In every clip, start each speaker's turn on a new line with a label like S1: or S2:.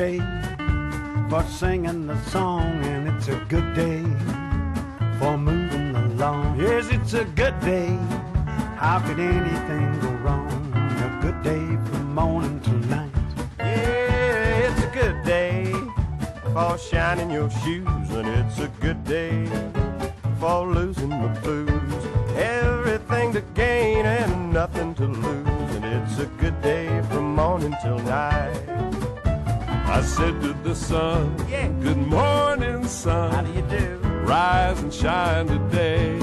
S1: day for singing the song, and it's a good day for moving along. Yes, it's a good day. How could anything go wrong? A good day from morning till night.
S2: Yeah, it's a good day for shining your shoes, and it's a good day for losing the blues. Everything to gain and nothing to lose, and it's a good day from morning till night.
S3: I said to the sun,
S2: Yeah.
S3: good morning, sun.
S2: How do you do?
S3: Rise and shine today.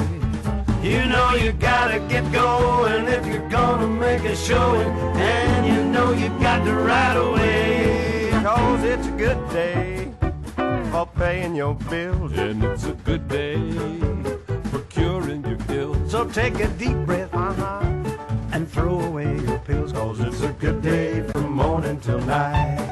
S1: You know you gotta get going if you're gonna make a showing, and you know you got to right away.
S2: 'Cause it's a good day for paying your bills.
S3: And it's a good day for curing your ills.
S1: So take a deep breath and throw away your pills, 'cause it's a good day from morning till night.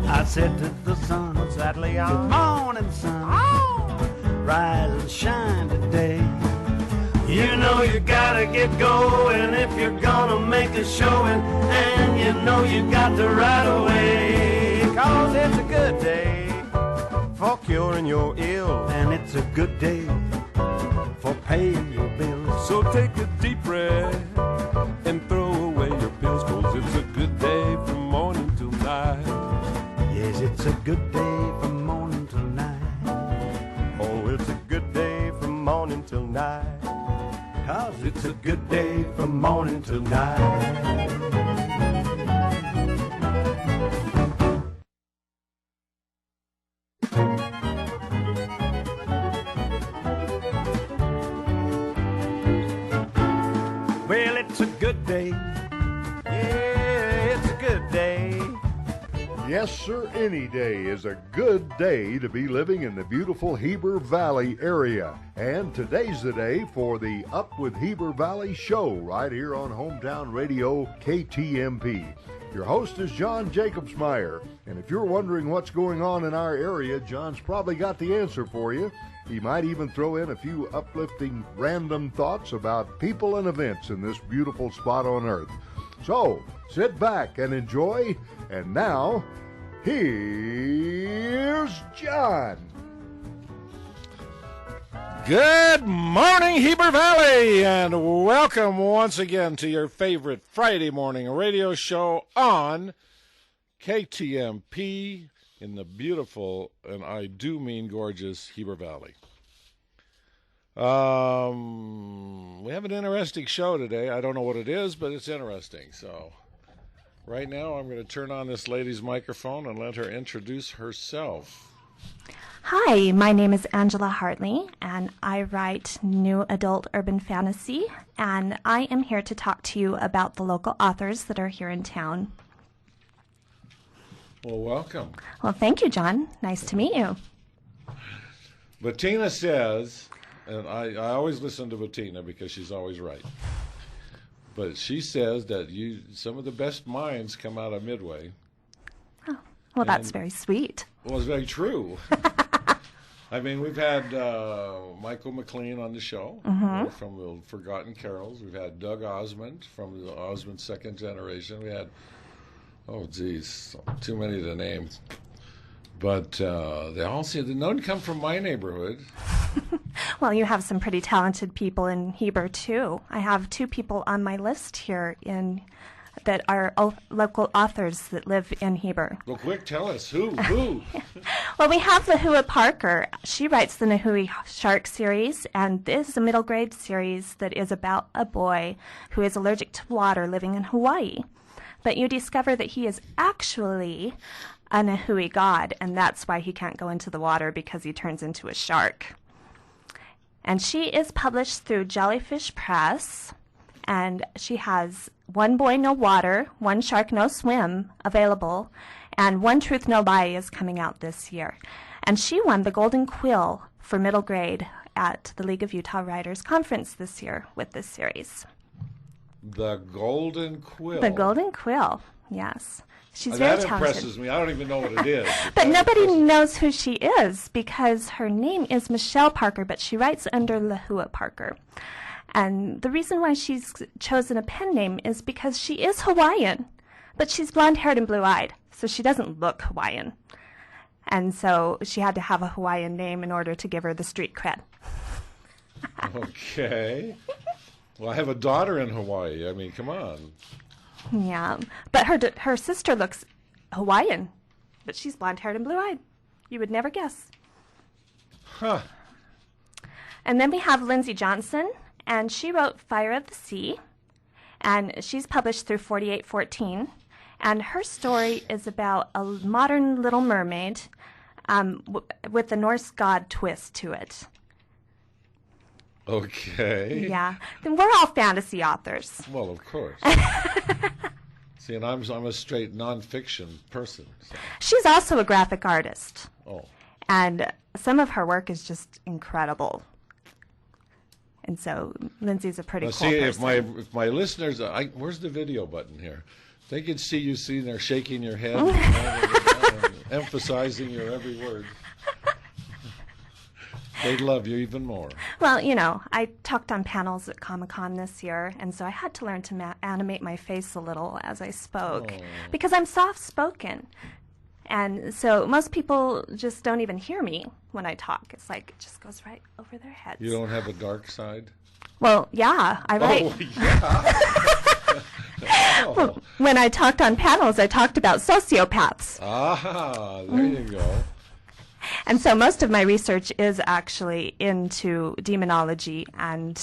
S1: I said to the sun,
S2: What's that,
S1: good
S2: Leon?
S1: morning, sun. Rise and shine today. You know you gotta get going if you're gonna make a showing, and you know you got to right away.
S2: 'Cause it's a good day for curing your ills.
S1: And it's a good day for paying your bills.
S3: So take a deep breath and throw away your pills. 'Cause it's a good day from morning till night.
S1: Yes, it's a good day from morning till night.
S2: Oh, it's a good day from morning till night.
S1: 'Cause it's a good day from morning till night. Well, it's a good day.
S2: Yeah, it's a good day.
S4: Yes, sir, any day is a good day to be living in the beautiful Heber Valley area. And today's the day for the Up with Heber Valley show right here on Hometown Radio KTMP. Your host is Jon Jacobsmeyer. And if you're wondering what's going on in our area, John's probably got the answer for you. He might even throw in a few uplifting random thoughts about people and events in this beautiful spot on earth. So, sit back and enjoy. And now, here's John.
S5: Good morning, Heber Valley, and welcome once again to your favorite Friday morning radio show on KTMP in the beautiful, and I do mean gorgeous, Heber Valley. We have an interesting show today. I don't know what it is, but it's interesting. So right now I'm going to turn on this lady's microphone and let her introduce herself.
S6: Hi, my name is Angela Hartley, and I write new adult urban fantasy, and I am here to talk to you about the local authors that are here in town.
S5: Well, welcome.
S6: Well, thank you, John. Nice to meet you.
S5: Bettina says, and I always listen to Bettina because she's always right, but she says that some of the best minds come out of Midway.
S6: Oh, well, that's very sweet.
S5: Well, it's very true. I mean, we've had Michael McLean on the show from the Forgotten Carols. We've had Doug Osmond from the Osmond Second Generation. We had, too many to name. But they all say that none come from my neighborhood.
S6: Well, you have some pretty talented people in Heber, too. I have 2 people on my list here in that are local authors that live in Heber.
S5: Well, quick, tell us who.
S6: Well, we have Lahua Parker. She writes the Nahui Shark series, and this is a middle grade series that is about a boy who is allergic to water living in Hawaii. But you discover that he is actually a Nahui god, and that's why he can't go into the water, because he turns into a shark. And she is published through Jellyfish Press, and she has One Boy No Water, One Shark No Swim available, and One Truth No Lie is coming out this year. And she won the Golden Quill for middle grade at the League of Utah Writers Conference this year with this series.
S5: The Golden Quill.
S6: The Golden Quill, yes. She's very
S5: that
S6: talented.
S5: impresses me. I don't even know what it is.
S6: But nobody knows who she is, because her name is Michelle Parker, but she writes under Lahua Parker. And the reason why she's chosen a pen name is because she is Hawaiian, but she's blonde-haired and blue-eyed, so she doesn't look Hawaiian. And so she had to have a Hawaiian name in order to give her the street cred.
S5: Okay. Well, I have a daughter in Hawaii. I mean, come on.
S6: Yeah, but her sister looks Hawaiian, but she's blonde-haired and blue-eyed. You would never guess.
S5: Huh.
S6: And then we have Lindsay Johnson, and she wrote Fire of the Sea, and she's published through 4814. And her story is about a modern Little Mermaid with the Norse god twist to it.
S5: Okay.
S6: Yeah, then we're all fantasy authors.
S5: Well, of course. See, and I'm a straight nonfiction person. So.
S6: She's also a graphic artist.
S5: Oh.
S6: And some of her work is just incredible. And so Lindsay's a pretty cool
S5: See,
S6: person.
S5: if my listeners, where's the video button here? They could see you sitting there shaking your head, emphasizing your every word. They'd love you even more.
S6: Well, you know, I talked on panels at Comic-Con this year, and so I had to learn to animate my face a little as I spoke, because I'm soft-spoken. And so most people just don't even hear me when I talk. It's like it just goes right over their heads.
S5: You don't have a dark side?
S6: Well, yeah, I write.
S5: Oh, yeah.
S6: Well, when I talked on panels, I talked about sociopaths.
S5: Ah, there you go.
S6: And so most of my research is actually into demonology and...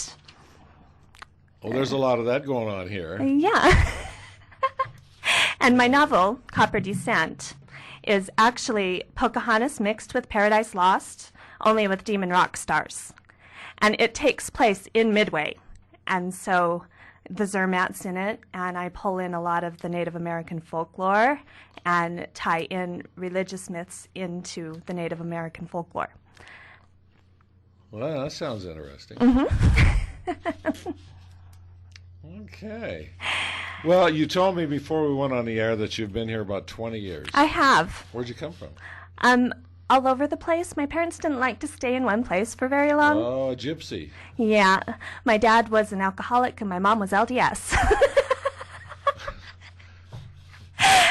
S5: Well, there's a lot of that going on here.
S6: Yeah. And my novel, Copper Descent, is actually Pocahontas mixed with Paradise Lost, only with demon rock stars. And it takes place in Midway. And so the Zermatt's in it, and I pull in a lot of the Native American folklore and tie in religious myths into the Native American folklore.
S5: Well, that sounds interesting.
S6: Mm-hmm.
S5: Okay. Well, you told me before we went on the air that you've been here about 20 years.
S6: I have.
S5: Where'd you come from?
S6: All over the place. My parents didn't like to stay in one place for very long.
S5: Oh, a gypsy.
S6: Yeah. My dad was an alcoholic and my mom was LDS.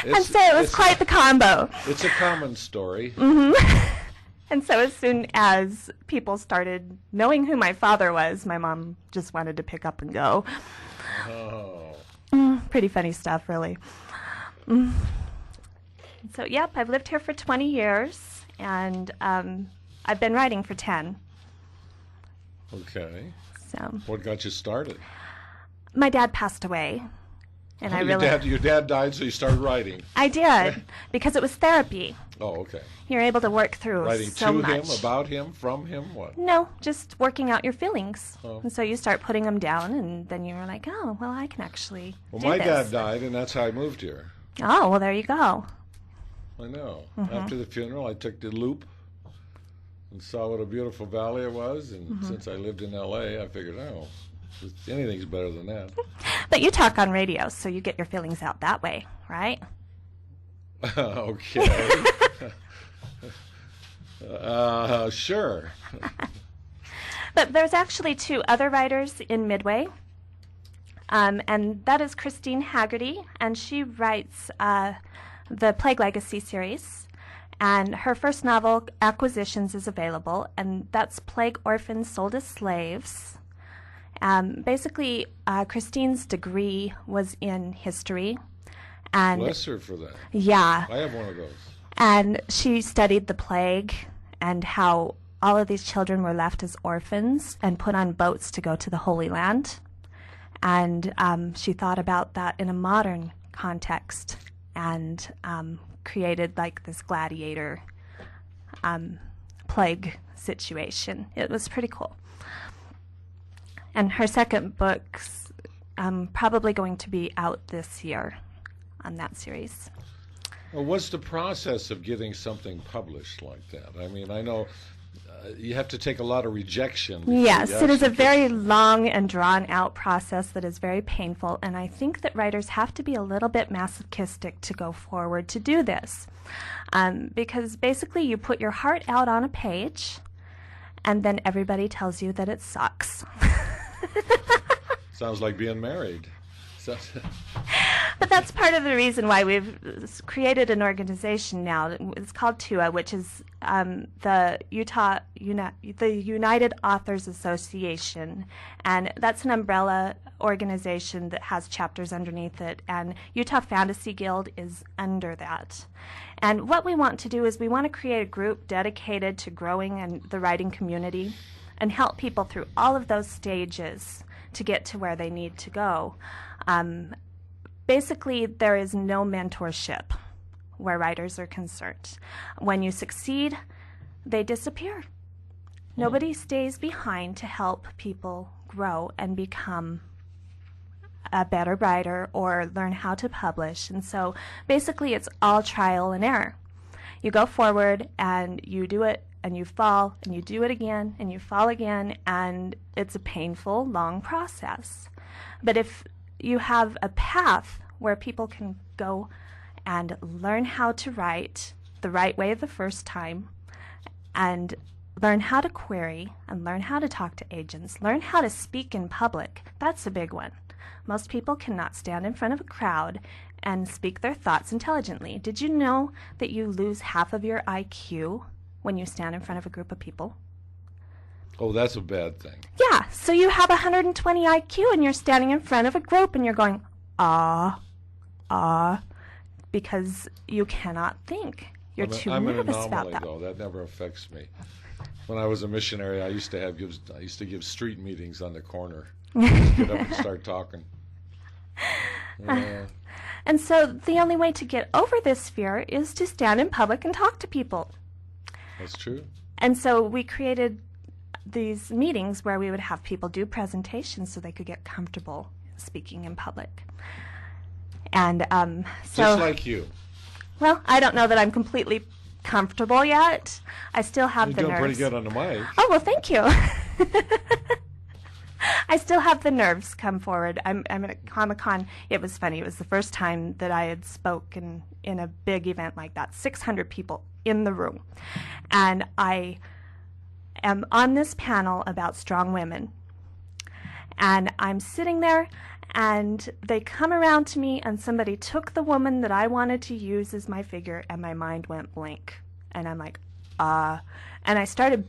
S6: And so it was quite the combo.
S5: It's a common story.
S6: Mm-hmm. And so as soon as people started knowing who my father was, my mom just wanted to pick up and go.
S5: Oh.
S6: Pretty funny stuff, really. So, yep, I've lived here for 20 years, and I've been writing for 10.
S5: Okay.
S6: So
S5: What got you started?
S6: my dad passed away, and
S5: Your dad died, so you started writing.
S6: I did, because it was therapy.
S5: Oh, okay.
S6: You're able to work through
S5: Writing
S6: so
S5: to
S6: much.
S5: him, about him, from him, what?
S6: No, just working out your feelings.
S5: Oh.
S6: And so you start putting them down, and then you're like, oh, well, I can actually
S5: Well,
S6: do
S5: my
S6: this.
S5: dad died, and that's how I moved here.
S6: Oh, well, there you go.
S5: I know.
S6: Mm-hmm.
S5: After the funeral, I took the loop and saw what a beautiful valley it was. And
S6: Mm-hmm.
S5: since I lived in L.A., I figured, oh, anything's better than that.
S6: But you talk on radio, so you get your feelings out that way, right?
S5: Okay. Sure.
S6: But there's actually 2 other writers in Midway, and that is Christine Haggerty, and she writes the Plague Legacy series, and her first novel, Acquisitions, is available, and that's Plague Orphans Sold as Slaves. Basically, Christine's degree was in history. And
S5: Bless her for that.
S6: yeah.
S5: I have one of those.
S6: And she studied the plague and how all of these children were left as orphans and put on boats to go to the Holy Land. And she thought about that in a modern context and created like this gladiator plague situation. It was pretty cool. And her second book's probably going to be out this year on that series.
S5: Well, what's the process of getting something published like that? I mean, I know you have to take a lot of rejection.
S6: Yes, it is a very long and drawn-out process that is very painful, and I think that writers have to be a little bit masochistic to go forward to do this. Because basically you put your heart out on a page, and then everybody tells you that it sucks.
S5: Sounds like being married.
S6: But that's part of the reason why we've created an organization now. It's called TUA, which is the United Authors Association, and that's an umbrella organization that has chapters underneath it, and Utah Fantasy Guild is under that. And what we want to do is we want to create a group dedicated to growing and the writing community and help people through all of those stages to get to where they need to go. Basically, there is no mentorship where writers are concerned. When you succeed, they disappear. Nobody stays behind to help people grow and become a better writer or learn how to publish. And so basically it's all trial and error. You go forward and you do it and you fall and you do it again and you fall again, and it's a painful, long process. But if you have a path where people can go and learn how to write the right way the first time and learn how to query and learn how to talk to agents, learn how to speak in public, that's a big one. Most people cannot stand in front of a crowd and speak their thoughts intelligently. Did you know that you lose half of your IQ when you stand in front of a group of people?
S5: Oh, that's a bad thing.
S6: Yeah, so you have 120 IQ and you're standing in front of a group and you're going, because you cannot think. You're too nervous about that.
S5: I'm an anomaly, though. That never affects me. When I was a missionary, I used to give street meetings on the corner. Get up and start talking.
S6: And so the only way to get over this fear is to stand in public and talk to people.
S5: That's true.
S6: And so we created these meetings where we would have people do presentations so they could get comfortable speaking in public. And so,
S5: just like you.
S6: Well, I don't know that I'm completely comfortable yet. I still have the nerves.
S5: You're doing pretty good on the mic.
S6: Oh, well, thank you. I still have the nerves come forward. I'm at a Comic-Con. It was funny. It was the first time that I had spoken in a big event like that. 600 people in the room. And I am on this panel about strong women. And I'm sitting there, and they come around to me, and somebody took the woman that I wanted to use as my figure, and my mind went blank. And I'm like, and I started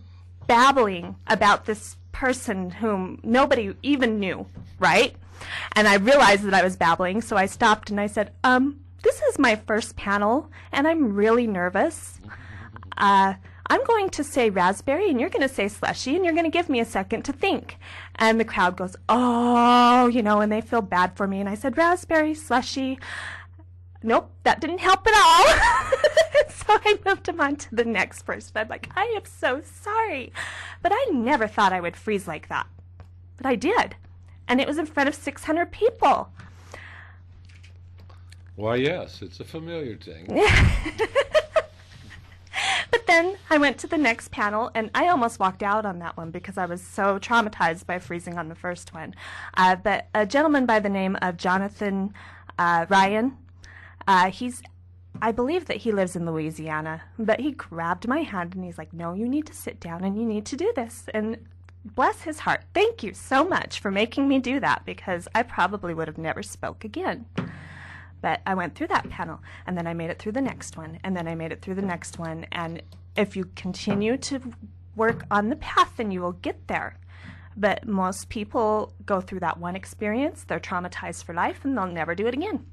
S6: babbling about this person whom nobody even knew, right? And I realized that I was babbling, so I stopped and I said, this is my first panel, and I'm really nervous. I'm going to say raspberry, and you're going to say slushy, and you're going to give me a second to think. And the crowd goes, oh, and they feel bad for me. And I said, raspberry, slushy. Nope, that didn't help at all. So I moved him on to the next person. I'm like, I am so sorry. But I never thought I would freeze like that. But I did. And it was in front of 600 people.
S5: Why, yes, it's a familiar thing.
S6: But then I went to the next panel, and I almost walked out on that one because I was so traumatized by freezing on the first one. But a gentleman by the name of Jonathan Ryan, I believe that he lives in Louisiana, but he grabbed my hand and he's like, no, you need to sit down and you need to do this. And bless his heart, thank you so much for making me do that, because I probably would have never spoke again. But I went through that panel, and then I made it through the next one, and then I made it through the next one. And if you continue to work on the path, then you will get there. But most people go through that one experience, they're traumatized for life, and they'll never do it again.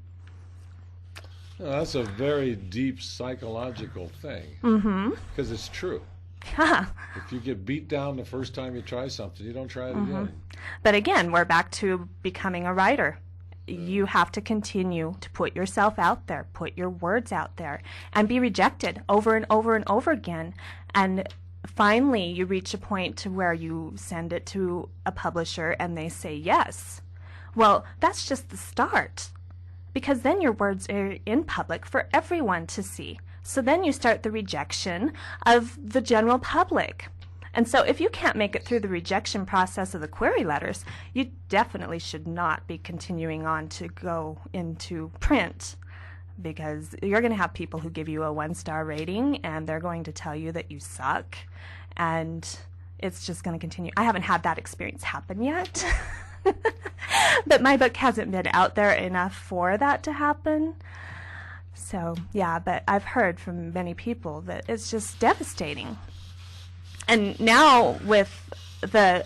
S5: Well, that's a very deep psychological thing. Because it's true.
S6: Yeah.
S5: If you get beat down the first time you try something, you don't try it again.
S6: But again, we're back to becoming a writer. You have to continue to put yourself out there, put your words out there, and be rejected over and over and over again. And finally, you reach a point to where you send it to a publisher and they say yes. Well, that's just the start, because then your words are in public for everyone to see. So then you start the rejection of the general public. And so if you can't make it through the rejection process of the query letters, you definitely should not be continuing on to go into print, because you're going to have people who give you a 1-star rating and they're going to tell you that you suck, and it's just going to continue. I haven't had that experience happen yet, but my book hasn't been out there enough for that to happen. So, yeah, but I've heard from many people that it's just devastating. And now with the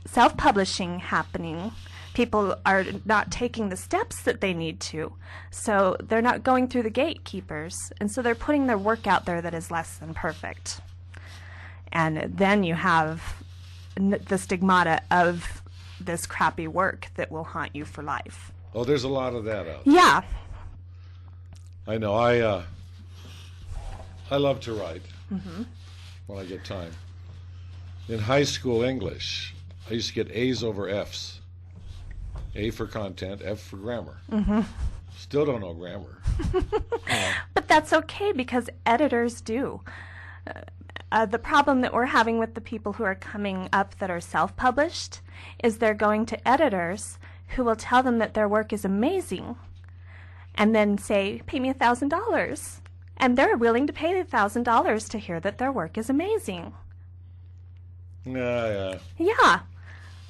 S6: self-publishing happening, people are not taking the steps that they need to. So they're not going through the gatekeepers. And so they're putting their work out there that is less than perfect. And then you have the stigmata of this crappy work that will haunt you for life.
S5: Oh, there's a lot of that out there.
S6: Yeah.
S5: I know. I love to write when I get time. In high school English, I used to get A's over F's. A for content, F for grammar. Still don't know grammar.
S6: But that's okay, because editors do. The problem that we're having with the people who are coming up that are self-published is they're going to editors who will tell them that their work is amazing and then say, pay me $1,000. And they're willing to pay $1,000 to hear that their work is amazing.
S5: Yeah.
S6: Yeah,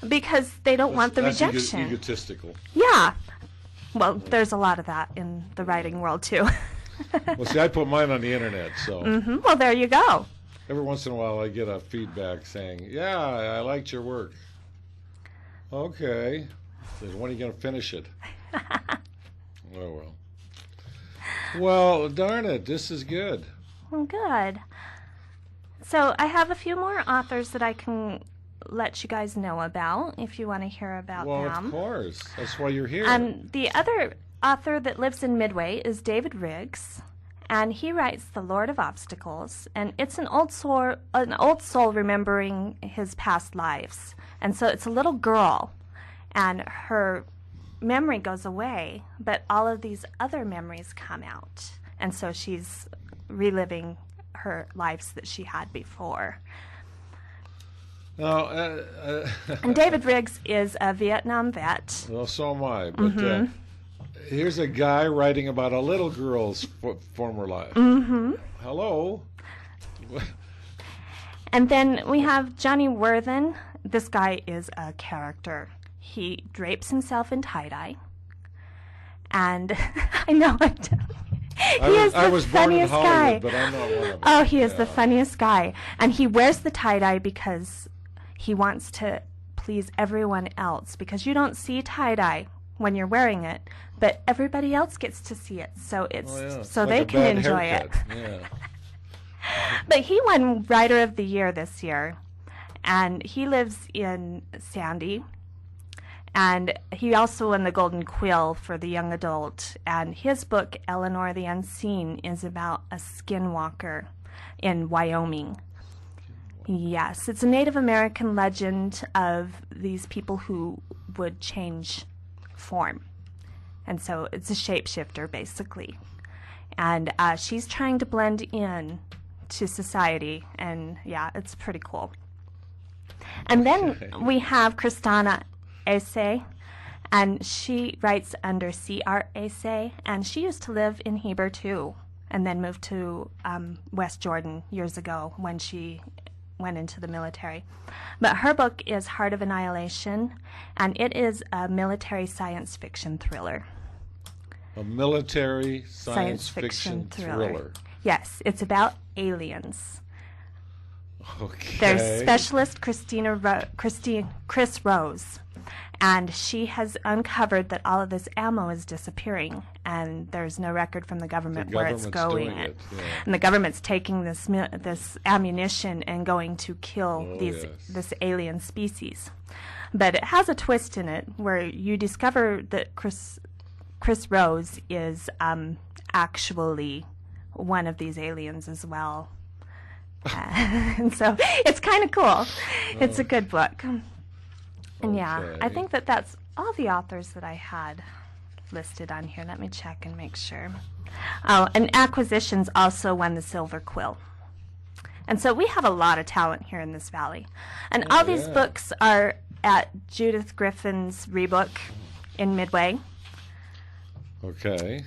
S6: because they don't want the rejection.
S5: That's egotistical.
S6: Yeah. Well, there's a lot of that in the writing world, too.
S5: Well, see, I put mine on the internet, so
S6: Well, there you go.
S5: every once in a while I get a feedback saying, yeah, I liked your work. Okay. Says, when are you going to finish it? Oh, well. Well, darn it, this is good.
S6: Well, good. So I have a few more authors that I can let you guys know about if you want to hear about
S5: Well,
S6: them.
S5: of course. That's why you're here.
S6: The other author that lives in Midway is David Riggs, and he writes The Lord of Obstacles, and it's an old soul remembering his past lives. And so it's a little girl, and her memory goes away, but all of these other memories come out. And so she's reliving her lives that she had before.
S5: Now,
S6: And David Riggs is a Vietnam vet.
S5: well, so am I. But here's a guy writing about a little girl's former life. Hello.
S6: And then we have Johnny Worthen. This guy is a character. He drapes himself in tie-dye. And I know I'm telling you.
S5: I was born in
S6: funniest
S5: Hollywood,
S6: guy.
S5: but I'm not one of them.
S6: Oh, he is the funniest guy. And he wears the tie-dye because he wants to please everyone else. Because you don't see tie-dye when you're wearing it, but everybody else gets to see it. So it's so
S5: like
S6: they
S5: a
S6: can
S5: bad
S6: enjoy
S5: haircut.
S6: it.
S5: Yeah.
S6: But he won Writer of the Year this year. And he lives in Sandy. And he also won the Golden Quill for the young adult. And his book, Eleanor the Unseen, is about a skinwalker in Wyoming. Yes, it's a Native American legend of these people who would change form. And so it's a shapeshifter, basically. And she's trying to blend in to society. And, yeah, it's pretty cool. And then we have Kristana Ase, and she writes under C.R. Ase, and she used to live in Heber too, and then moved to West Jordan years ago when she went into the military. But her book is Heart of Annihilation, and it is a military science fiction thriller.
S5: A military science fiction thriller.
S6: Yes, it's about aliens.
S5: Okay.
S6: There's specialist Chris Rose, and she has uncovered that all of this ammo is disappearing, and there's no record from the government where it's going.
S5: Yeah.
S6: And the government's taking this ammunition and going to kill this alien species. But it has a twist in it where you discover that Chris Rose is actually one of these aliens as well. And so it's kind of cool. It's a good book. And yeah, I think that's all the authors that I had listed on here. Let me check and make sure. Oh, and Acquisitions also won the Silver Quill. And so we have a lot of talent here in this valley. And all these books are at Judith Griffin's Rebook in Midway.
S5: Okay.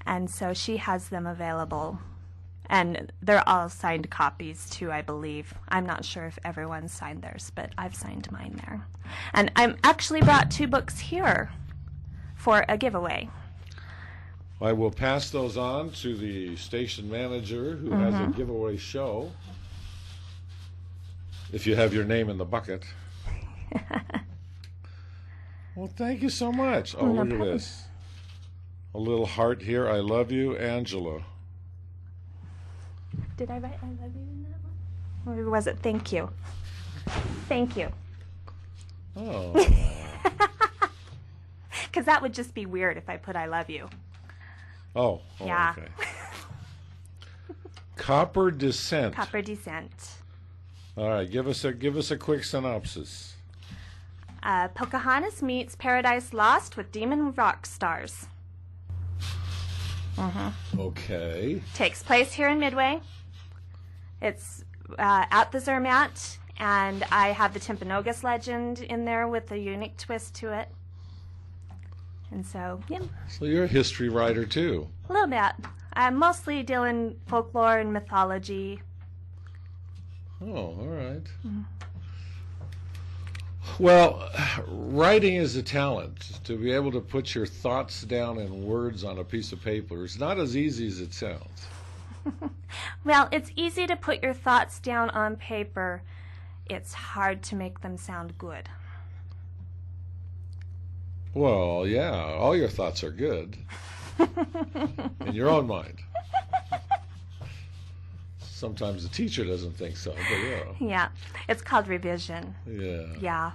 S6: And so she has them available. And they're all signed copies, too, I believe. I'm not sure if everyone's signed theirs, but I've signed mine there. And I'm actually brought 2 books here for a giveaway.
S5: I will pass those on to the station manager who has a giveaway show. If you have your name in the bucket. Well, thank you so much. Oh,
S6: No
S5: look
S6: problem.
S5: at this. A little heart here. I love you, Angela.
S6: Did I write I love you in that one? Or was it thank you? Thank you.
S5: Oh.
S6: Because that would just be weird if I put I love you.
S5: Oh,
S6: Yeah.
S5: okay. Copper Descent.
S6: Copper Descent.
S5: All right, give us a quick synopsis.
S6: Pocahontas meets Paradise Lost with demon rock stars.
S5: Okay.
S6: Takes place here in Midway. It's at the Zermatt, and I have the Timpanogos legend in there with a unique twist to it. And so, yeah,
S5: So you're a history writer too.
S6: a little bit. I mostly deal in folklore and mythology.
S5: Oh, all right. Well, writing is a talent. To be able to put your thoughts down in words on a piece of paper is not as easy as it sounds.
S6: Well, it's easy to put your thoughts down on paper. It's hard to make them sound good.
S5: Well, yeah, all your thoughts are good. In your own mind. Sometimes the teacher doesn't think so, but yeah.
S6: Yeah, it's called revision.
S5: Yeah.
S6: Yeah.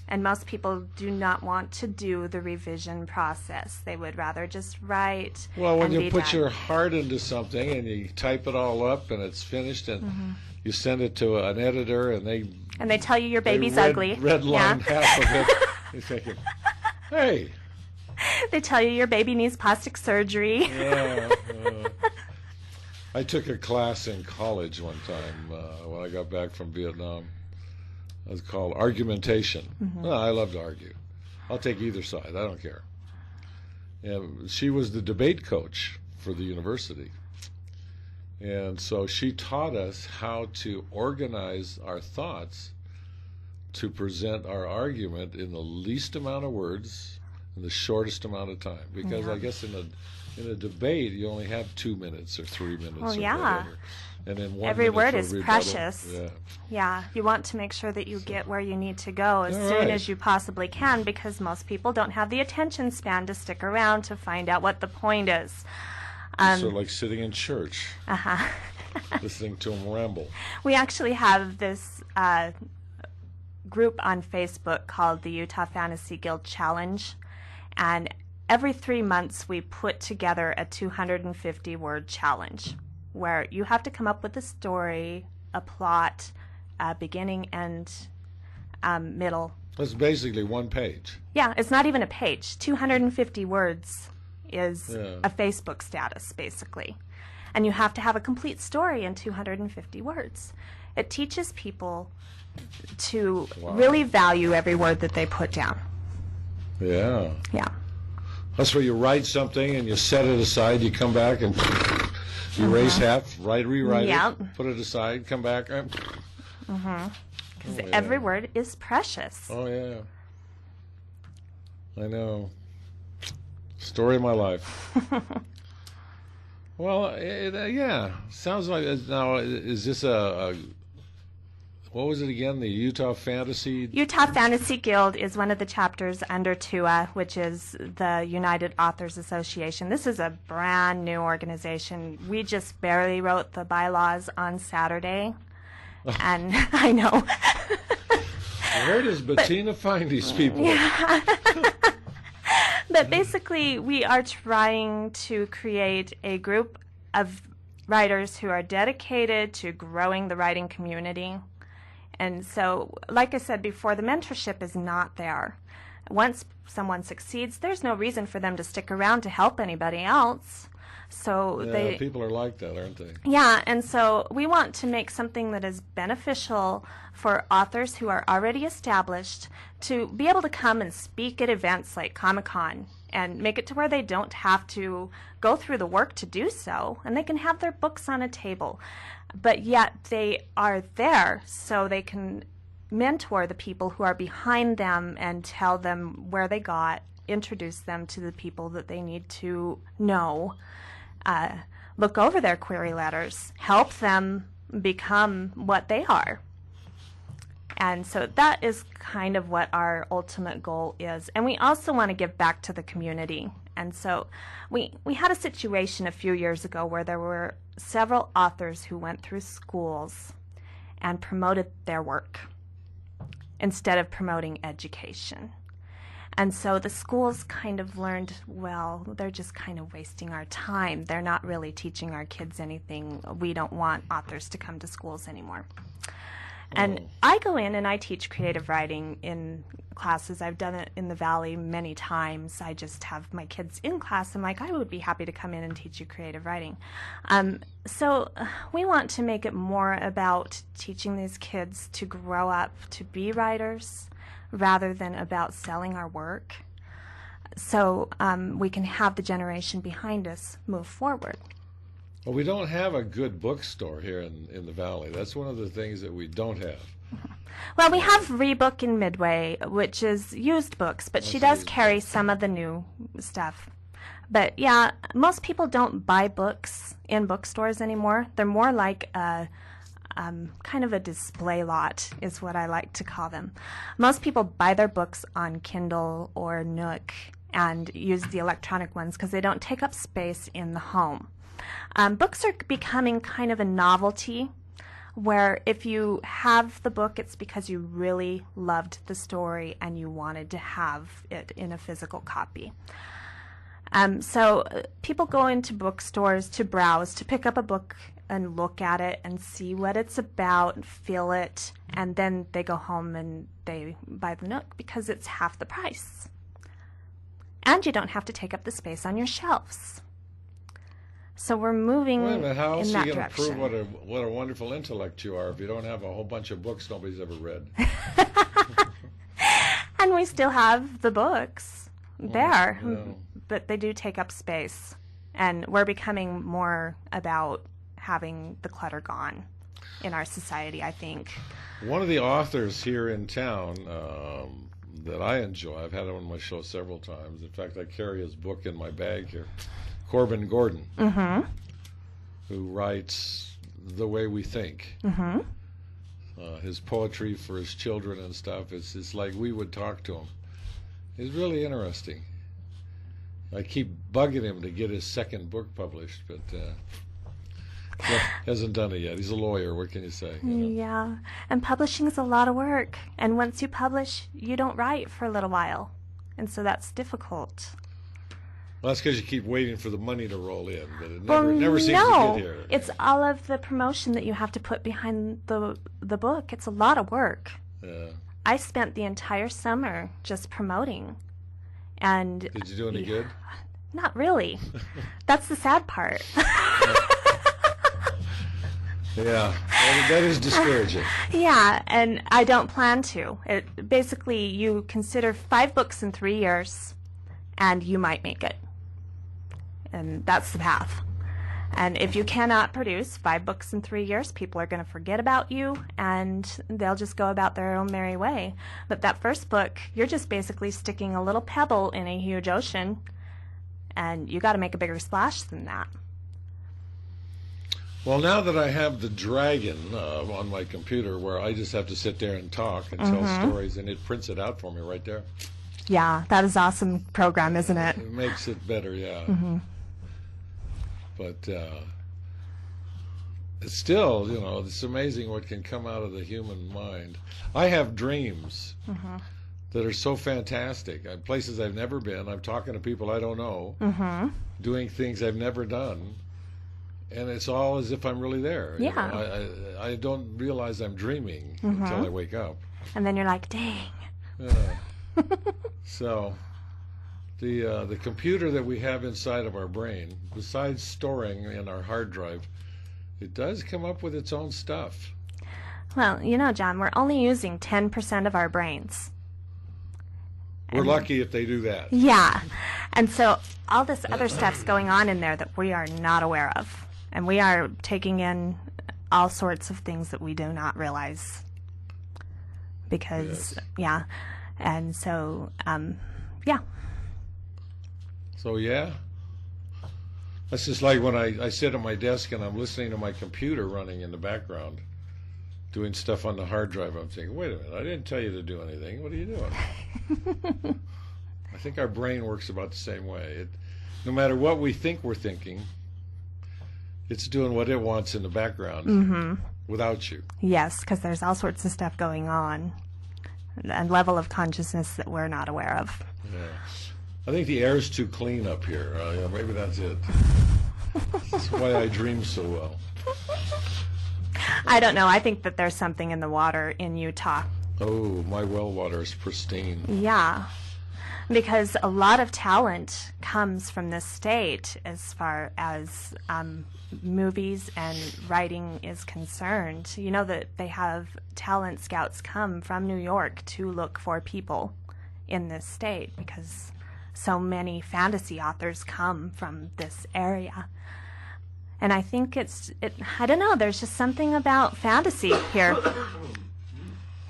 S6: And most people do not want to do the revision process. They would rather just write.
S5: Well, when
S6: and
S5: you
S6: be
S5: put
S6: done.
S5: your heart into something and you type it all up and it's finished and you send it to an editor and
S6: And they tell you your baby's
S5: they
S6: ugly.
S5: redline
S6: Yeah.
S5: half of it. You're thinking, hey.
S6: They tell you your baby needs plastic surgery.
S5: Yeah, I took a class in college one time when I got back from Vietnam. It was called argumentation. Well, I love to argue. I'll take either side. I don't care. And she was the debate coach for the university. And so she taught us how to organize our thoughts to present our argument in the least amount of words in the shortest amount of time. Because I guess in a debate you only have 2 minutes or 3 minutes or whatever. And then 1
S6: Every
S5: minute
S6: word
S5: for
S6: is
S5: rebuttal.
S6: precious.
S5: Yeah.
S6: Yeah, you want to make sure that you get where you need to go as
S5: All
S6: soon
S5: right.
S6: as you possibly can, because most people don't have the attention span to stick around to find out what the point is.
S5: So like sitting in church, listening to them ramble.
S6: We actually have this group on Facebook called the Utah Fantasy Guild Challenge, and every 3 months we put together a 250-word challenge where you have to come up with a story, a plot, beginning and middle.
S5: That's basically one page.
S6: Yeah, it's not even a page. 250 words is
S5: Yeah.
S6: a Facebook status, basically. And you have to have a complete story in 250 words. It teaches people to really value every word that they put down.
S5: Yeah.
S6: Yeah.
S5: That's where you write something and you set it aside, you come back and you erase half, rewrite
S6: Yep.
S5: it, put it aside, come back.
S6: Because every word is precious.
S5: Oh, yeah. I know. Story of my life. Well, yeah. Sounds like now. Is this a What was it again? The Utah Fantasy?
S6: Utah Fantasy Guild is one of the chapters under TUA, which is the United Authors Association. This is a brand new organization. We just barely wrote the bylaws on Saturday. And I know.
S5: Where does Bettina find these people?
S6: Yeah. But basically, we are trying to create a group of writers who are dedicated to growing the writing community. And so, like I said before, the mentorship is not there. Once someone succeeds, there's no reason for them to stick around to help anybody else. So
S5: people are like that, aren't they?
S6: Yeah, and so we want to make something that is beneficial for authors who are already established to be able to come and speak at events like Comic-Con and make it to where they don't have to go through the work to do so, and they can have their books on a table. But yet they are there so they can mentor the people who are behind them and tell them where they got, introduce them to the people that they need to know, look over their query letters, help them become what they are. And so that is kind of what our ultimate goal is. And we also want to give back to the community. And so we had a situation a few years ago where there were several authors who went through schools and promoted their work instead of promoting education. And so the schools kind of learned, well, they're just kind of wasting our time. They're not really teaching our kids anything. We don't want authors to come to schools anymore. And I go in and I teach creative writing in classes. I've done it in the Valley many times. I just have my kids in class. I'm like, I would be happy to come in and teach you creative writing. So we want to make it more about teaching these kids to grow up to be writers rather than about selling our work. So we can have the generation behind us move forward.
S5: Well, we don't have a good bookstore here in the Valley. That's one of the things that we don't have.
S6: Well, we have Rebook in Midway, which is used books, but she does carry some of the new stuff. But yeah, most people don't buy books in bookstores anymore. They're more like a kind of a display lot is what I like to call them. Most people buy their books on Kindle or Nook and use the electronic ones because they don't take up space in the home. Books are becoming kind of a novelty where if you have the book, it's because you really loved the story and you wanted to have it in a physical copy. So people go into bookstores to browse, to pick up a book and look at it and see what it's about, feel it, and then they go home and they buy the Nook because it's half the price. And you don't have to take up the space on your shelves. So we're moving
S5: in that direction. How else are you going to prove what a wonderful intellect you are if you don't have a whole bunch of books nobody's ever read?
S6: And we still have the books there,
S5: yeah.
S6: But they do take up space. And we're becoming more about having the clutter gone in our society, I think.
S5: One of the authors here in town that I enjoy, I've had him on my show several times. In fact, I carry his book in my bag here. Corbin Gordon, who writes The Way We Think. His poetry for his children and stuff, it's like we would talk to him. It's really interesting. I keep bugging him to get his second book published, but hasn't done it yet. He's a lawyer. What can you say? You know?
S6: Yeah, and publishing is a lot of work. And once you publish, you don't write for a little while. And so that's difficult.
S5: Well, that's because you keep waiting for the money to roll in, but it never seems to get here.
S6: It's all of the promotion that you have to put behind the book. It's a lot of work.
S5: Yeah.
S6: I spent the entire summer just promoting. And
S5: did you do any good?
S6: Not really. That's the sad part.
S5: Yeah, that is discouraging.
S6: Yeah, and I don't plan to. Basically, you consider 5 books in 3 years, and you might make it. And that's the path. And if you cannot produce 5 books in 3 years, people are going to forget about you, and they'll just go about their own merry way. But that first book, you're just basically sticking a little pebble in a huge ocean, and you got to make a bigger splash than that.
S5: Well, now that I have the Dragon on my computer where I just have to sit there and talk and tell stories, and it prints it out for me right there.
S6: Yeah, that is awesome program, isn't it?
S5: It makes it better, yeah. But it's still, you know, it's amazing what can come out of the human mind. I have dreams that are so fantastic. Places I've never been. I'm talking to people I don't know, doing things I've never done. And it's all as if I'm really there.
S6: Yeah.
S5: You know, I don't realize I'm dreaming until I wake up.
S6: And then you're like, dang.
S5: Yeah. So the computer that we have inside of our brain, besides storing in our hard drive, it does come up with its own stuff.
S6: Well, you know, John, we're only using 10% of our brains.
S5: We're lucky if they do that.
S6: Yeah. And so all this other stuff's going on in there that we are not aware of. And we are taking in all sorts of things that we do not realize. Because, yeah. And so, yeah.
S5: So, yeah. That's just like when I sit at my desk and I'm listening to my computer running in the background, doing stuff on the hard drive. I'm thinking, wait a minute, I didn't tell you to do anything. What are you doing? I think our brain works about the same way. No matter what we think we're thinking, it's doing what it wants in the background without you.
S6: Yes, because there's all sorts of stuff going on, and level of consciousness that we're not aware of.
S5: Yeah. I think the air's too clean up here. Yeah, maybe that's it. That's why I dream so well.
S6: I don't know. I think that there's something in the water in Utah.
S5: Oh, my well water is pristine.
S6: Yeah. Because a lot of talent comes from this state as far as movies and writing is concerned. You know that they have talent scouts come from New York to look for people in this state because so many fantasy authors come from this area. And I think I don't know, there's just something about fantasy here.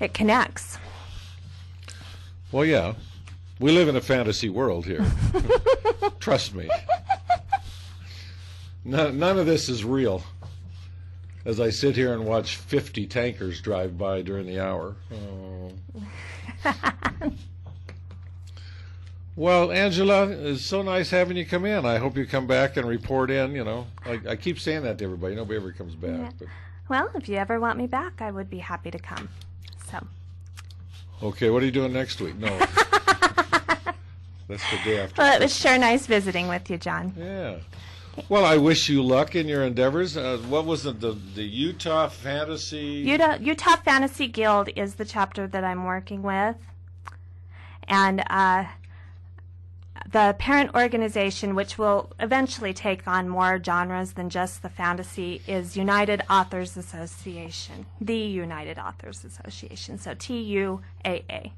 S6: It connects.
S5: Well, yeah. We live in a fantasy world here. Trust me. None of this is real. As I sit here and watch 50 tankers drive by during the hour. Oh. Well, Angela, it's so nice having you come in. I hope you come back and report in, you know. I keep saying that to everybody. Nobody ever comes back.
S6: Yeah.
S5: But.
S6: Well, if you ever want me back, I would be happy to come. So.
S5: Okay, what are you doing next week? No. That's the day after.
S6: Well, it was sure nice visiting with you, John.
S5: Yeah. Well, I wish you luck in your endeavors. What was it? The Utah Fantasy?
S6: Utah Fantasy Guild is the chapter that I'm working with. And the parent organization, which will eventually take on more genres than just the fantasy, is United Authors Association. The United Authors Association. So TUAA.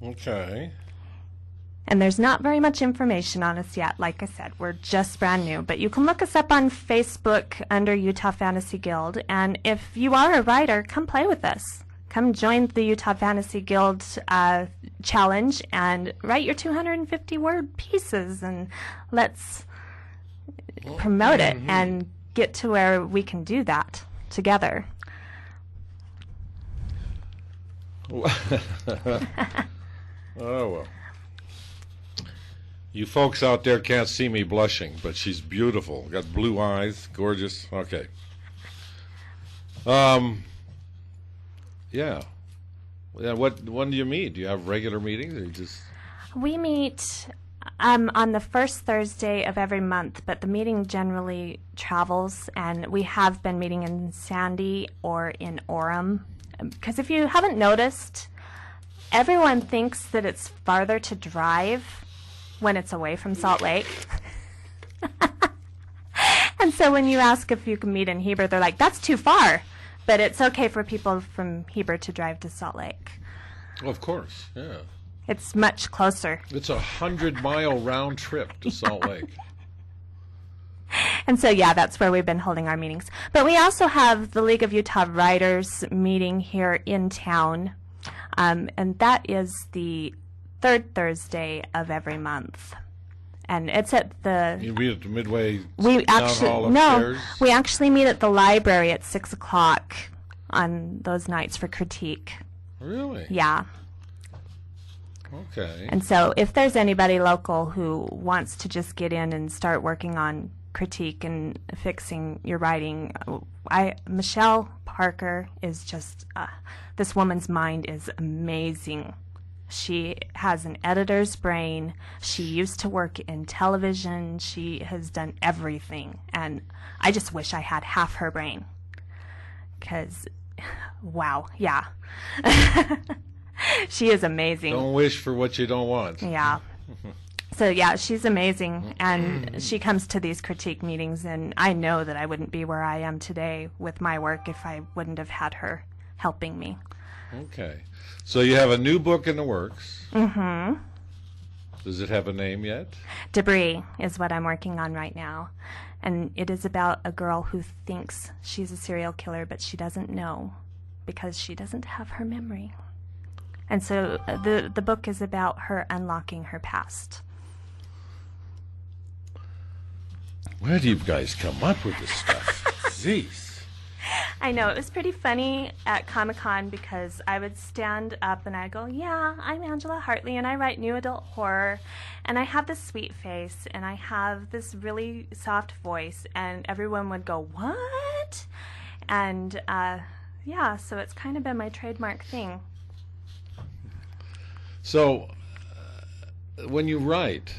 S5: Okay.
S6: And there's not very much information on us yet. Like I said, we're just brand new. But you can look us up on Facebook under Utah Fantasy Guild. And if you are a writer, come play with us. Come join the Utah Fantasy Guild challenge and write your 250-word pieces. And let's promote it and get to where we can do that together.
S5: Oh, well. You folks out there can't see me blushing, but she's beautiful. Got blue eyes, gorgeous. Okay. Yeah. When do you meet? Do you have regular meetings, or you just?
S6: We meet on the first Thursday of every month, but the meeting generally travels, and we have been meeting in Sandy or in Orem. Because if you haven't noticed, everyone thinks that it's farther to drive when it's away from Salt Lake. And so when you ask if you can meet in Heber, they're like, that's too far. But it's okay for people from Heber to drive to Salt Lake.
S5: Well, of course, yeah.
S6: It's much closer.
S5: It's a 100-mile round trip to Salt Lake.
S6: And so, yeah, that's where we've been holding our meetings. But we also have the League of Utah Writers meeting here in town. And that is the third Thursday of every month. And it's at the...
S5: You meet at the Midway
S6: We
S5: Town
S6: actually
S5: Hall
S6: no,
S5: upstairs?
S6: we actually meet at the library at 6 o'clock on those nights for critique.
S5: Really?
S6: Yeah.
S5: Okay.
S6: And so if there's anybody local who wants to just get in and start working on critique and fixing your writing, Michelle Parker is just, this woman's mind is amazing. She has an editor's brain. She used to work in television. She has done everything. And I just wish I had half her brain. Because, wow, yeah. She is amazing.
S5: Don't wish for what you don't want.
S6: Yeah. So, yeah, she's amazing. And she comes to these critique meetings, and I know that I wouldn't be where I am today with my work if I wouldn't have had her helping me.
S5: Okay. So you have a new book in the works.
S6: Mm-hmm.
S5: Does it have a name yet?
S6: Debris is what I'm working on right now. And it is about a girl who thinks she's a serial killer, but she doesn't know because she doesn't have her memory. And so the book is about her unlocking her past.
S5: Where do you guys come up with this stuff? Jeez.
S6: I know, it was pretty funny at Comic-Con because I would stand up and I'd go, yeah, I'm Angela Hartley and I write new adult horror and I have this sweet face and I have this really soft voice, and everyone would go, what? And yeah, so it's kind of been my trademark thing.
S5: So when you write,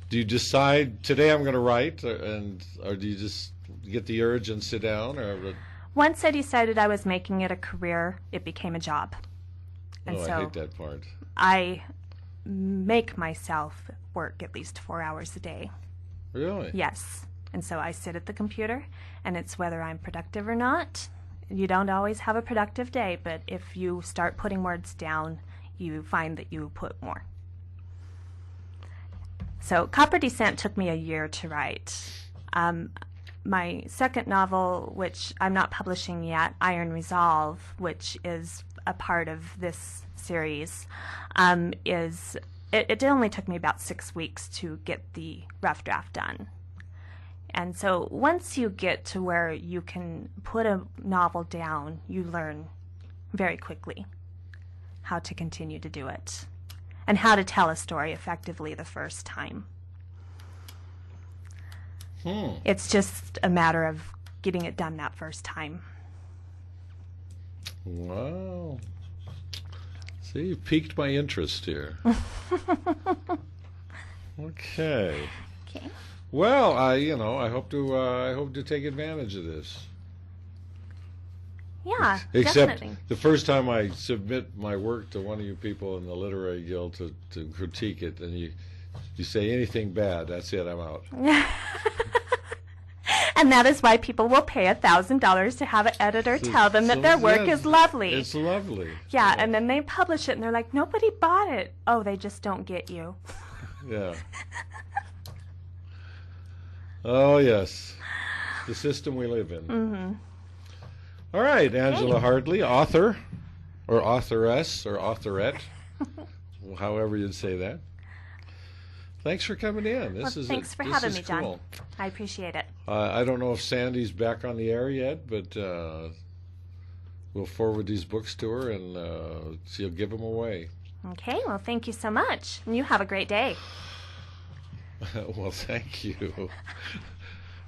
S5: do you decide today I'm going to write, or do you just get the urge and sit down? Or
S6: once I decided I was making it a career, it became a job. And so
S5: I hate that part.
S6: I make myself work at least 4 hours a day.
S5: Really?
S6: Yes. And so I sit at the computer, and it's whether I'm productive or not. You don't always have a productive day, but if you start putting words down, you find that you put more. So Copper Descent took me a year to write. My second novel, which I'm not publishing yet, Iron Resolve, which is a part of this series, it only took me about 6 weeks to get the rough draft done. And so once you get to where you can put a novel down, you learn very quickly how to continue to do it and how to tell a story effectively the first time. It's just a matter of getting it done that first time.
S5: Wow. See, you've piqued my interest here. Okay.
S6: Okay.
S5: Well, I hope to take advantage of this.
S6: Yeah,
S5: Except
S6: definitely.
S5: the first time I submit my work to one of you people in the Literary Guild to critique it, and you say anything bad, that's it, I'm out.
S6: And that is why people will pay $1,000 to have an editor tell them that their work is lovely.
S5: It's lovely.
S6: Yeah, and then they publish it, and they're like, nobody bought it. Oh, they just don't get you.
S5: Yeah. Oh, yes. The system we live in.
S6: Mm-hmm.
S5: All right, Angela Hartley, author, or authoress, or authorette, however you'd say that. Thanks for coming in.
S6: Thanks for having me, John.
S5: Cool.
S6: I appreciate it.
S5: I don't know if Sandy's back on the air yet, but we'll forward these books to her, and she'll give them away.
S6: Okay, well, thank you so much. And you have a great day.
S5: Well, thank you.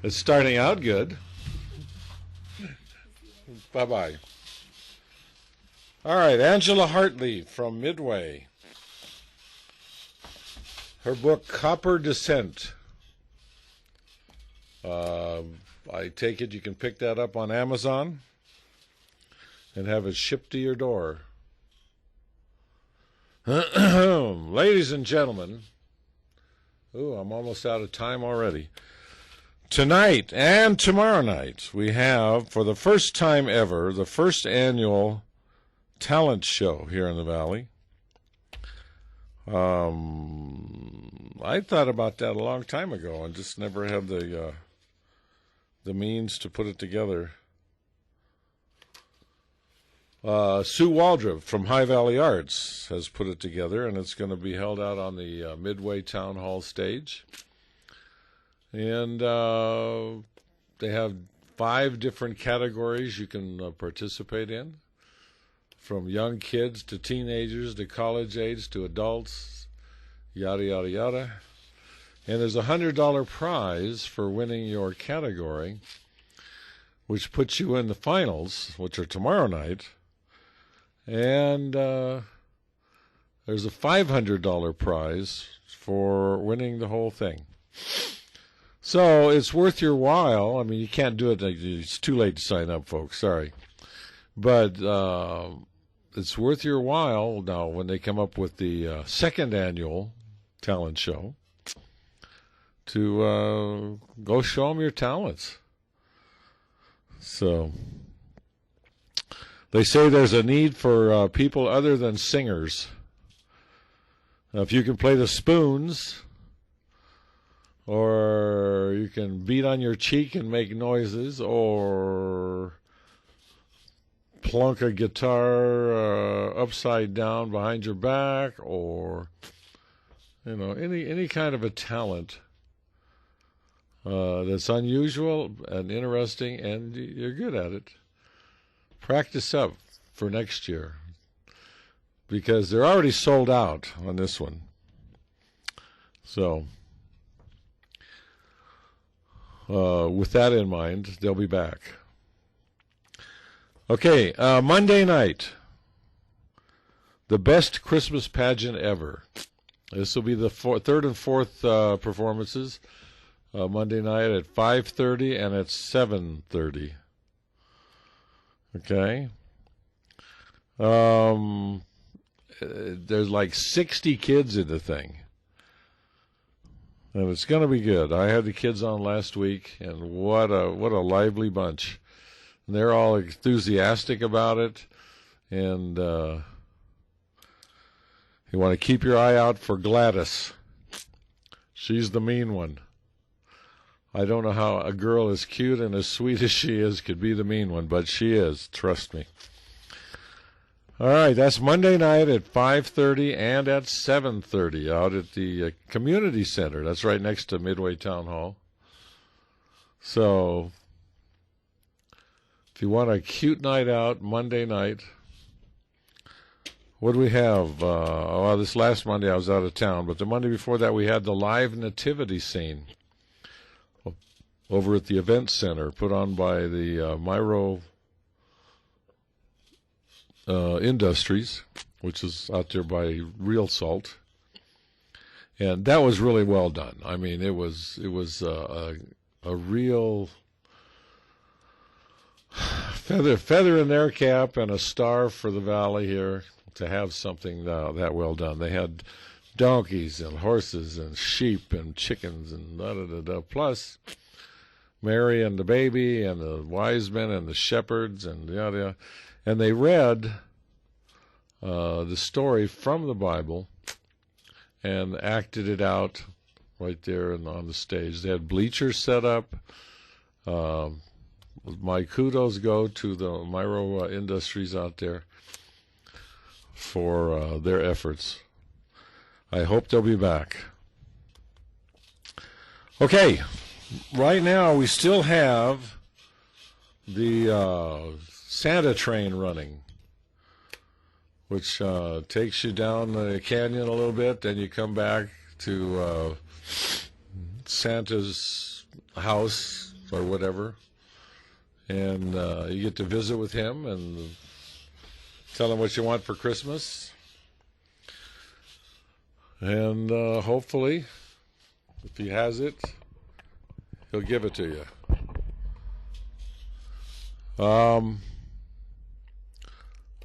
S5: It's starting out good. Bye-bye. All right, Angela Hartley from Midway. Her book, Copper Descent. I take it you can pick that up on Amazon and have it shipped to your door. Ladies and gentlemen, I'm almost out of time already. Tonight and tomorrow night, we have, for the first time ever, the first annual talent show here in the Valley. I thought about that a long time ago and just never had the means to put it together. Sue Waldrop from High Valley Arts has put it together, and it's going to be held out on the Midway Town Hall stage. And they have 5 different categories you can participate in, from young kids to teenagers to college age to adults, yada, yada, yada. And there's a $100 prize for winning your category, which puts you in the finals, which are tomorrow night. And there's a $500 prize for winning the whole thing. So it's worth your while. I mean, you can't do it. It's too late to sign up, folks. Sorry. But it's worth your while now when they come up with the second annual talent show to go show them your talents. So they say there's a need for people other than singers. Now, if you can play the spoons, or you can beat on your cheek and make noises, or plunk a guitar upside down behind your back, or any kind of a talent that's unusual and interesting, and you're good at it. Practice up for next year, because they're already sold out on this one. So, with that in mind, they'll be back. Okay, Monday night, the best Christmas pageant ever. This will be the third and fourth performances. Monday night at 5:30 and at 7:30. Okay. There's like 60 kids in the thing. And it's going to be good. I had the kids on last week, and what a lively bunch. And they're all enthusiastic about it. And you want to keep your eye out for Gladys. She's the mean one. I don't know how a girl as cute and as sweet as she is could be the mean one, but she is, trust me. All right, that's Monday night at 5:30 and at 7:30 out at the community center. That's right next to Midway Town Hall. So if you want a cute night out, Monday night, what do we have? This last Monday I was out of town, but the Monday before that we had the live nativity scene over at the event center, put on by the Myro Industries, which is out there by Real Salt, and that was really well done. I mean, it was a real feather in their cap and a star for the valley here to have something that well done. They had donkeys and horses and sheep and chickens and da-da-da-da, plus Mary and the baby and the wise men and the shepherds and yada. And they read the story from the Bible and acted it out right there on the stage. They had bleachers set up. My kudos go to the Myro Industries out there for their efforts. I hope they'll be back. Okay, right now we still have the Santa train running, which takes you down the canyon a little bit, then you come back to Santa's house or whatever, and you get to visit with him and tell him what you want for Christmas, and hopefully, if he has it, he'll give it to you.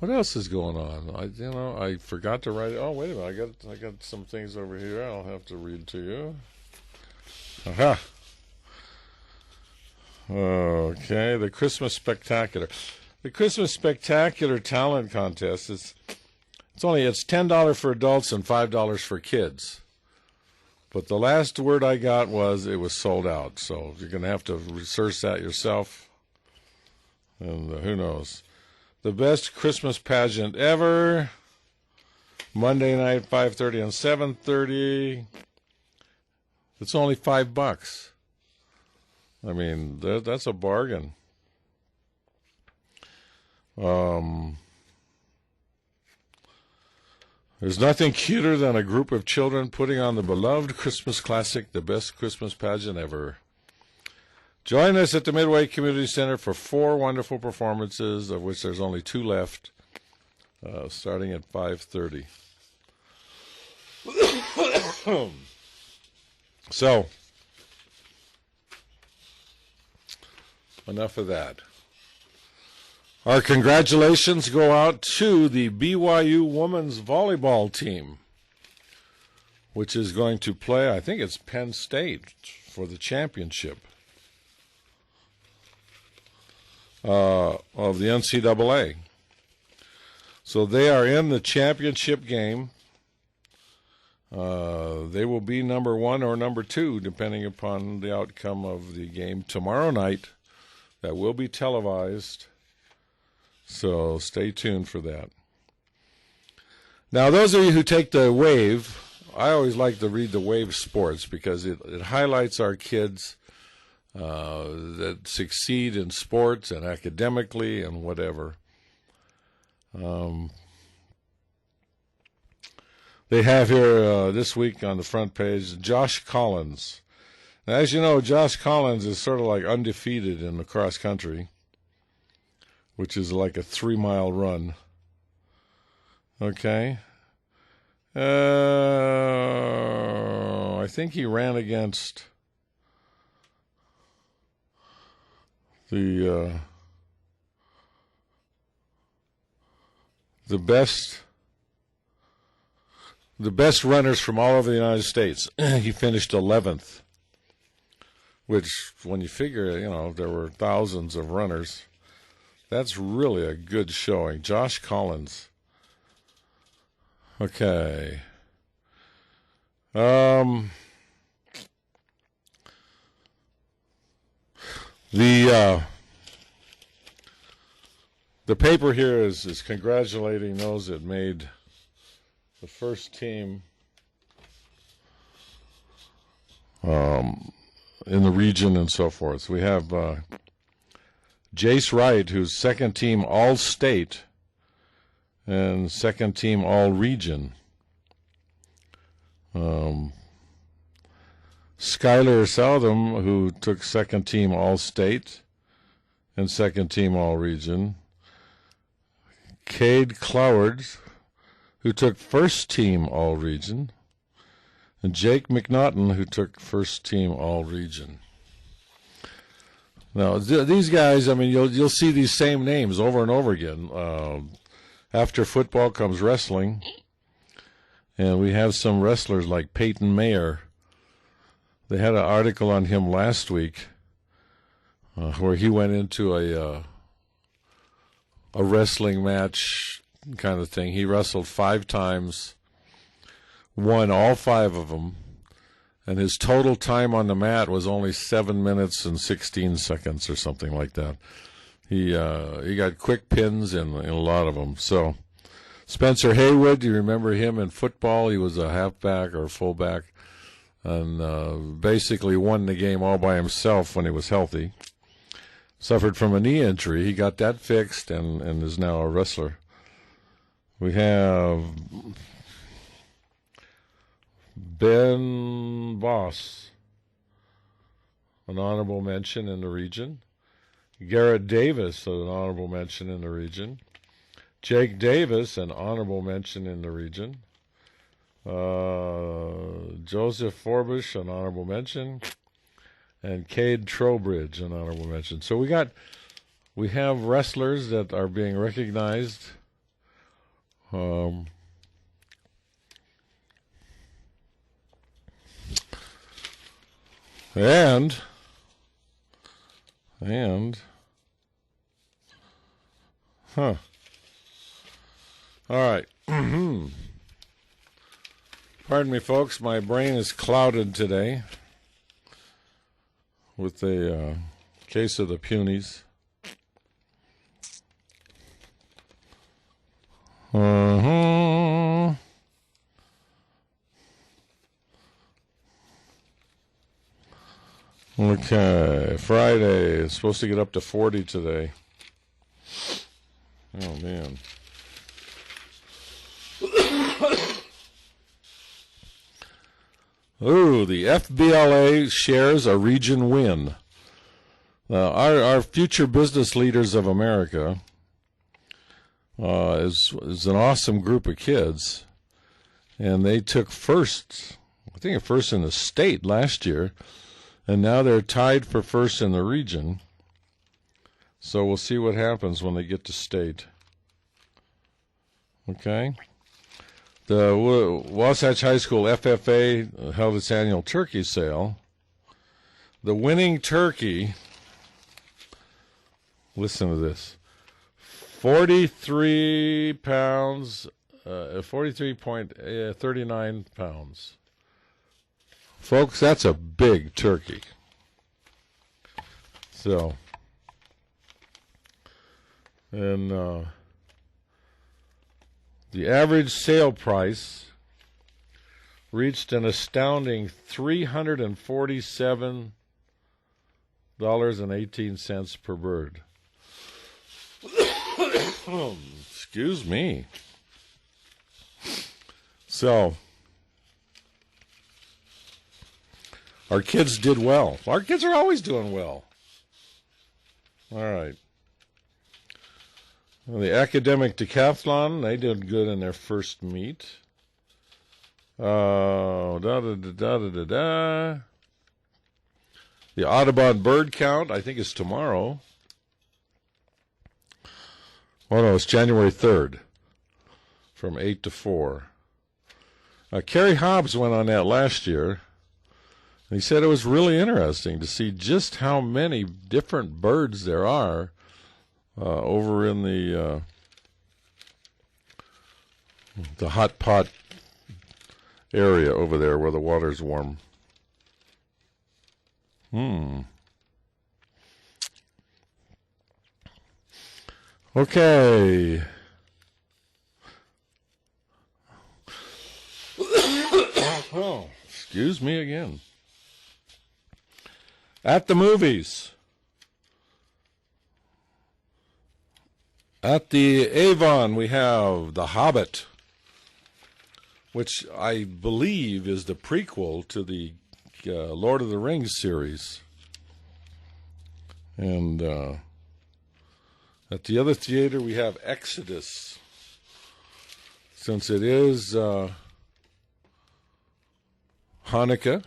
S5: What else is going on? I forgot to write. Oh, wait a minute! I got some things over here. I'll have to read to you. Aha. Okay, the Christmas Spectacular. The Christmas Spectacular Talent Contest it's $10 for adults and $5 for kids. But the last word I got was it was sold out. So you're going to have to research that yourself. And who knows? The Best Christmas Pageant Ever. Monday night, 5:30 and 7:30. It's only $5. I mean, that's a bargain. There's nothing cuter than a group of children putting on the beloved Christmas classic, The Best Christmas Pageant Ever. Join us at the Midway Community Center for 4 wonderful performances, of which there's only 2 left, starting at 5:30. So, enough of that. Our congratulations go out to the BYU women's volleyball team, which is going to play, I think it's Penn State, for the championship of the NCAA. So they are in the championship game. They will be number 1 or number 2, depending upon the outcome of the game tomorrow night. That will be televised. So stay tuned for that. Now, those of you who take the Wave, I always like to read the Wave Sports because it highlights our kids that succeed in sports and academically and whatever. They have here this week on the front page, Josh Collins. Now, as you know, Josh Collins is sort of like undefeated in the cross country, which is like a 3-mile run. Okay. I think he ran against the best runners from all over the United States. He finished 11th, which, when you figure, there were thousands of runners, that's really a good showing. Josh Collins. Okay. The paper here is congratulating those that made the first team in the region and so forth. We have Jace Wright, who's second team All-State and second team All-Region. Skylar Southam, who took second team All-State and second team All-Region. Cade Cloward, who took first team All-Region. And Jake McNaughton, who took first team All-Region. Now, these guys, I mean, you'll see these same names over and over again. After football comes wrestling, and we have some wrestlers like Peyton Mayer. They had an article on him last week where he went into a wrestling match kind of thing. He wrestled 5 times, won all 5 of them, and his total time on the mat was only 7 minutes and 16 seconds or something like that. He got quick pins in a lot of them. So Spencer Haywood, you remember him in football? He was a halfback or fullback and basically won the game all by himself when he was healthy. Suffered from a knee injury. He got that fixed and is now a wrestler. We have Ben Voss, an honorable mention in the region. Garrett Davis, an honorable mention in the region. Jake Davis, an honorable mention in the region. Joseph Forbush, an honorable mention. And Cade Trowbridge, an honorable mention. So we have wrestlers that are being recognized. And all right. Pardon me, folks. My brain is clouded today with a case of the punies. Okay, Friday. It's supposed to get up to 40 today. Oh, man. Ooh, the FBLA shares a region win. Our future business leaders of America is an awesome group of kids, and they took first, I think first in the state last year, and now they're tied for first in the region. So we'll see what happens when they get to state. Okay. The Wasatch High School FFA held its annual turkey sale. The winning turkey, listen to this, 43 pounds, 43.39 pounds. Folks, that's a big turkey. So, and the average sale price reached an astounding $347.18 per bird. Excuse me. So, our kids did well. Our kids are always doing well. All right. Well, the academic decathlon, they did good in their first meet. The Audubon bird count, I think, is tomorrow. Oh, no, it's January 3rd from 8 to 4. Kerry Hobbs went on that last year. And he said it was really interesting to see just how many different birds there are over in the hot pot area over there where the water's warm. Okay. Oh, excuse me again. At the movies. At the Avon, we have The Hobbit, which I believe is the prequel to the Lord of the Rings series. And at the other theater, we have Exodus, since it is Hanukkah,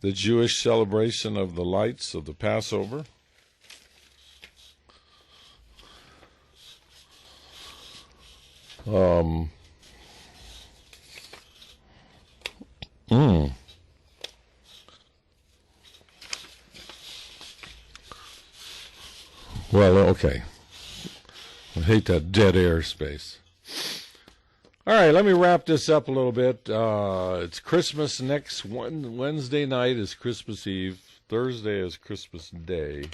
S5: the Jewish celebration of the lights of the Passover. Well, okay. I hate that dead air space. All right, let me wrap this up a little bit. It's Christmas next Wednesday night is Christmas Eve. Thursday is Christmas Day.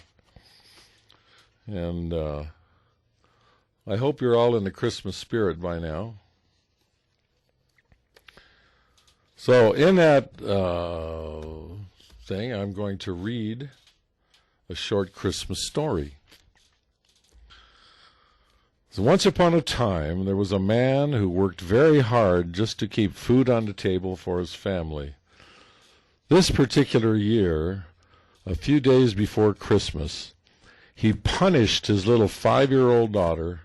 S5: And I hope you're all in the Christmas spirit by now. So in that thing, I'm going to read a short Christmas story. So once upon a time, there was a man who worked very hard just to keep food on the table for his family. This particular year, a few days before Christmas, he punished his little 5-year-old daughter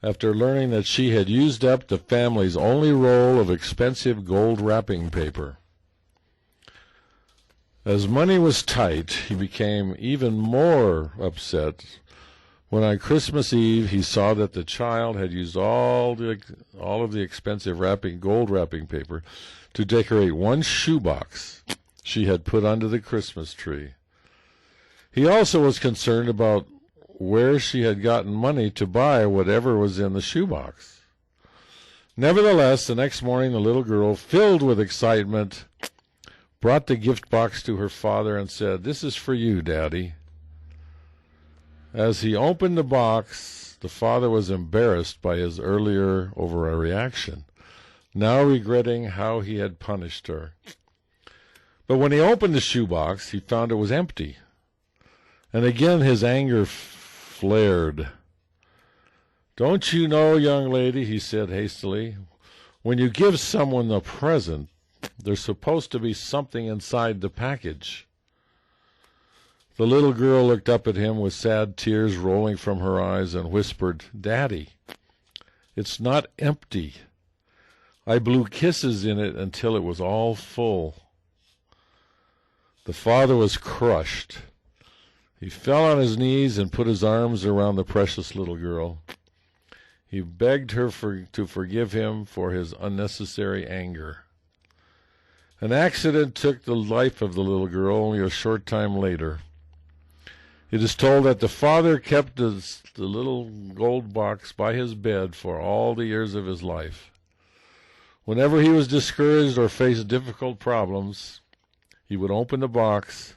S5: after learning that she had used up the family's only roll of expensive gold wrapping paper. As money was tight, he became even more upset when on Christmas Eve he saw that the child had used all of the expensive gold wrapping paper to decorate one shoebox she had put under the Christmas tree. He also was concerned about where she had gotten money to buy whatever was in the shoebox. Nevertheless, the next morning the little girl, filled with excitement, brought the gift box to her father and said, "This is for you, Daddy." As he opened the box, the father was embarrassed by his earlier overreaction, now regretting how he had punished her. But when he opened the shoebox, he found it was empty. And again his anger flared. "Don't you know, young lady," he said hastily, "when you give someone a present, there's supposed to be something inside the package." The little girl looked up at him with sad tears rolling from her eyes and whispered, "Daddy, it's not empty. I blew kisses in it until it was all full." The father was crushed. He fell on his knees and put his arms around the precious little girl. He begged her to forgive him for his unnecessary anger. An accident took the life of the little girl only a short time later. It is told that the father kept the little gold box by his bed for all the years of his life. Whenever he was discouraged or faced difficult problems, he would open the box,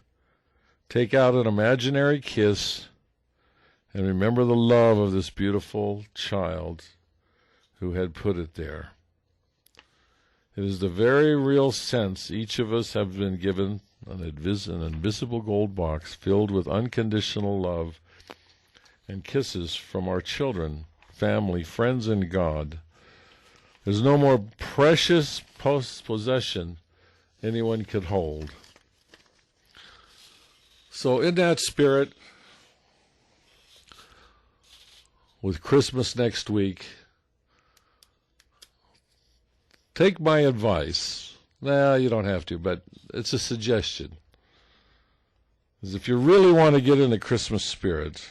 S5: take out an imaginary kiss, and remember the love of this beautiful child who had put it there. It is the very real sense each of us have been given an invisible gold box filled with unconditional love and kisses from our children, family, friends, and God. There's no more precious possession anyone could hold. So in that spirit, with Christmas next week, take my advice. You don't have to, but it's a suggestion. Is if you really want to get in the Christmas spirit,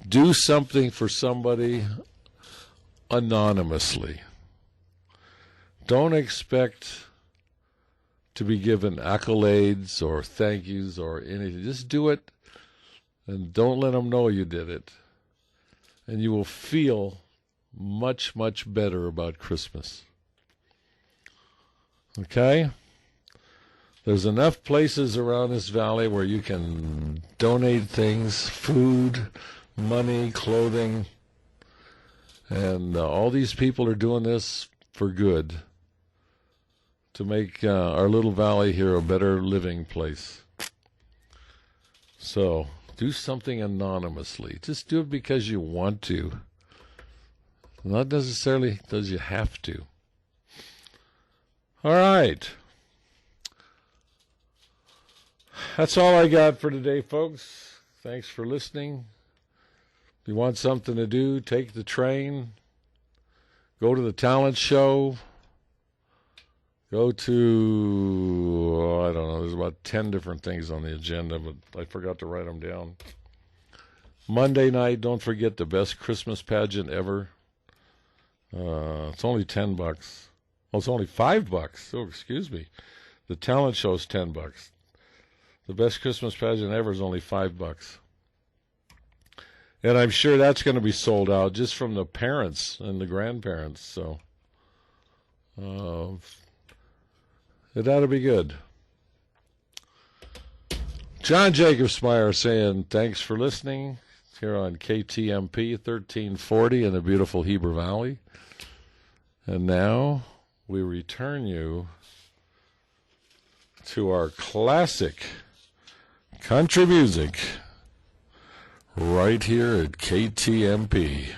S5: do something for somebody anonymously. Don't expect to be given accolades or thank yous or anything. Just do it. And don't let them know you did it. And you will feel much, much better about Christmas. Okay? There's enough places around this valley where you can donate things, food, money, clothing. And all these people are doing this for good, to make our little valley here a better living place. So do something anonymously. Just do it because you want to. Not necessarily because you have to. All right. That's all I got for today, folks. Thanks for listening. If you want something to do, take the train. Go to the talent show. Go to, I don't know, there's about 10 different things on the agenda, but I forgot to write them down. Monday night, don't forget the best Christmas pageant ever. It's only $10. Oh, it's only $5. Oh, excuse me. The talent show's $10. The best Christmas pageant ever is only $5. And I'm sure that's going to be sold out just from the parents and the grandparents. So it ought to be good. Jon Jacobsmeyer saying thanks for listening here on KTMP 1340 in the beautiful Heber Valley. And now we return you to our classic country music right here at KTMP.